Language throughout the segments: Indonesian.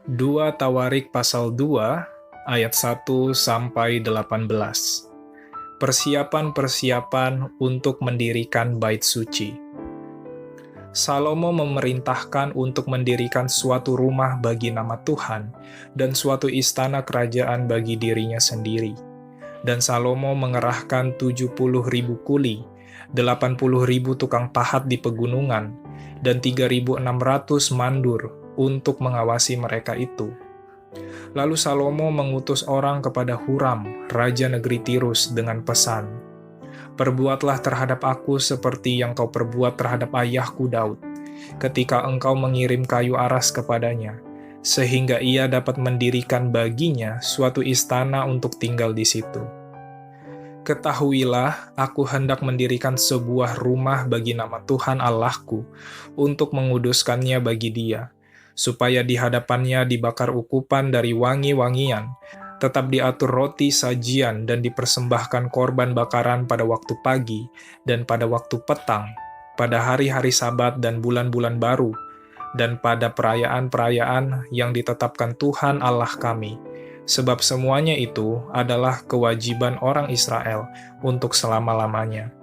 2 Tawarik pasal 2 ayat 1 sampai 18. Persiapan-persiapan untuk mendirikan bait suci. Salomo memerintahkan untuk mendirikan suatu rumah bagi nama Tuhan dan suatu istana kerajaan bagi dirinya sendiri. Dan Salomo mengerahkan 70.000 kuli, 80.000 tukang pahat di pegunungan, dan 3.600 mandur untuk mengawasi mereka itu. Lalu Salomo mengutus orang kepada Huram, raja negeri Tirus, dengan pesan, "Perbuatlah terhadap aku seperti yang kau perbuat terhadap ayahku Daud, ketika engkau mengirim kayu aras kepadanya, sehingga ia dapat mendirikan baginya suatu istana untuk tinggal di situ. Ketahuilah, aku hendak mendirikan sebuah rumah bagi nama Tuhan Allahku, untuk menguduskannya bagi Dia, supaya di hadapannya dibakar ukupan dari wangi-wangian, tetap diatur roti sajian dan dipersembahkan korban bakaran pada waktu pagi dan pada waktu petang, pada hari-hari Sabat dan bulan-bulan baru, dan pada perayaan-perayaan yang ditetapkan Tuhan Allah kami, sebab semuanya itu adalah kewajiban orang Israel untuk selama-lamanya.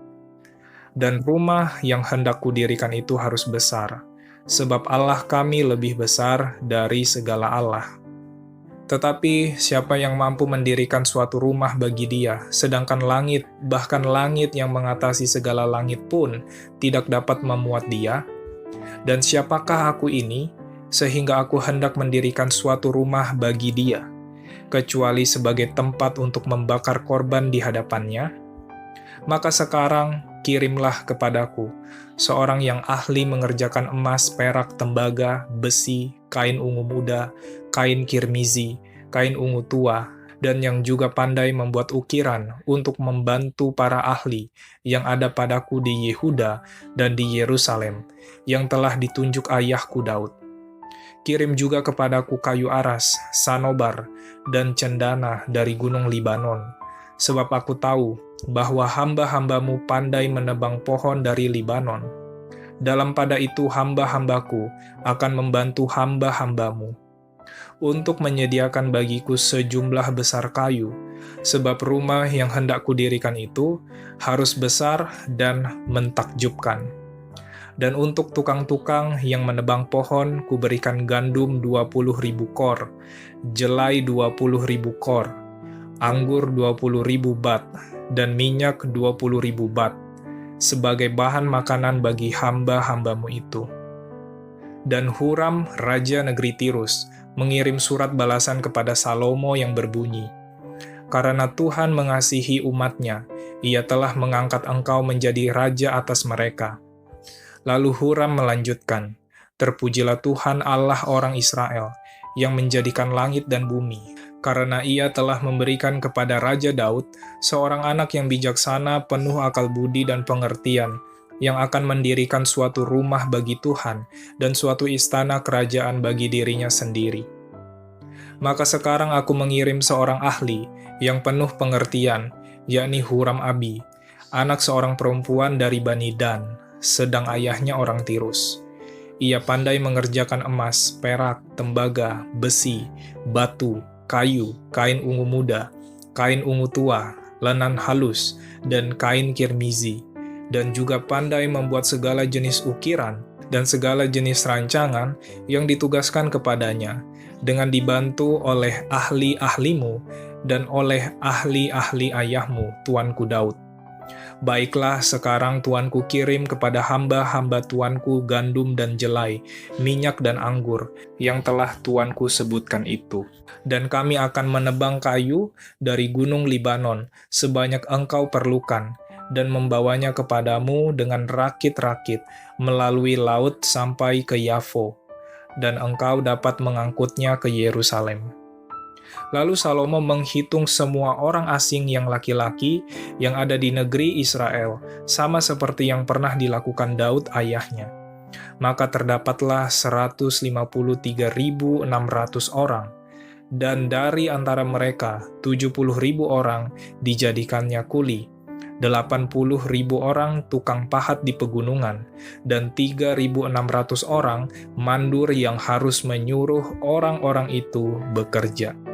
Dan rumah yang hendak kudirikan itu harus besar, sebab Allah kami lebih besar dari segala Allah. Tetapi siapa yang mampu mendirikan suatu rumah bagi Dia, sedangkan langit, bahkan langit yang mengatasi segala langit pun, tidak dapat memuat Dia? Dan siapakah aku ini, sehingga aku hendak mendirikan suatu rumah bagi Dia, kecuali sebagai tempat untuk membakar korban di hadapannya? Maka sekarang kirimlah kepadaku seorang yang ahli mengerjakan emas, perak, tembaga, besi, kain ungu muda, kain kirmizi, kain ungu tua, dan yang juga pandai membuat ukiran untuk membantu para ahli yang ada padaku di Yehuda dan di Yerusalem, yang telah ditunjuk ayahku Daud. Kirim juga kepadaku kayu aras, sanobar, dan cendana dari gunung Libanon, sebab aku tahu bahwa hamba-hambamu pandai menebang pohon dari Libanon. Dalam pada itu hamba-hambaku akan membantu hamba-hambamu untuk menyediakan bagiku sejumlah besar kayu, sebab rumah yang hendak kudirikan itu harus besar dan mentakjubkan. Dan untuk tukang-tukang yang menebang pohon, kuberikan gandum 20.000 kor, jelai 20.000 kor, anggur 20.000 bat, dan minyak 20.000 bat, sebagai bahan makanan bagi hamba-hambamu itu." Dan Huram, raja negeri Tirus, mengirim surat balasan kepada Salomo yang berbunyi, "Karena Tuhan mengasihi umatnya, Ia telah mengangkat engkau menjadi raja atas mereka." Lalu Huram melanjutkan, "Terpujilah Tuhan Allah orang Israel, yang menjadikan langit dan bumi, karena Ia telah memberikan kepada Raja Daud seorang anak yang bijaksana, penuh akal budi dan pengertian, yang akan mendirikan suatu rumah bagi Tuhan dan suatu istana kerajaan bagi dirinya sendiri. Maka sekarang aku mengirim seorang ahli yang penuh pengertian, yakni Huram-Abi, anak seorang perempuan dari Bani Dan, sedang ayahnya orang Tirus. Ia pandai mengerjakan emas, perak, tembaga, besi, batu, kayu, kain ungu muda, kain ungu tua, lenan halus, dan kain kirmizi, dan juga pandai membuat segala jenis ukiran dan segala jenis rancangan yang ditugaskan kepadanya, dengan dibantu oleh ahli-ahlimu dan oleh ahli-ahli ayahmu, tuanku Daud. Baiklah, sekarang tuanku kirim kepada hamba-hamba tuanku gandum dan jelai, minyak dan anggur, yang telah tuanku sebutkan itu. Dan kami akan menebang kayu dari gunung Libanon, sebanyak engkau perlukan, dan membawanya kepadamu dengan rakit-rakit, melalui laut sampai ke Yafo, dan engkau dapat mengangkutnya ke Yerusalem." Lalu Salomo menghitung semua orang asing yang laki-laki yang ada di negeri Israel, sama seperti yang pernah dilakukan Daud ayahnya. Maka terdapatlah 153.600 orang, dan dari antara mereka 70.000 orang dijadikannya kuli, 80.000 orang tukang pahat di pegunungan, dan 3.600 orang mandur yang harus menyuruh orang-orang itu bekerja.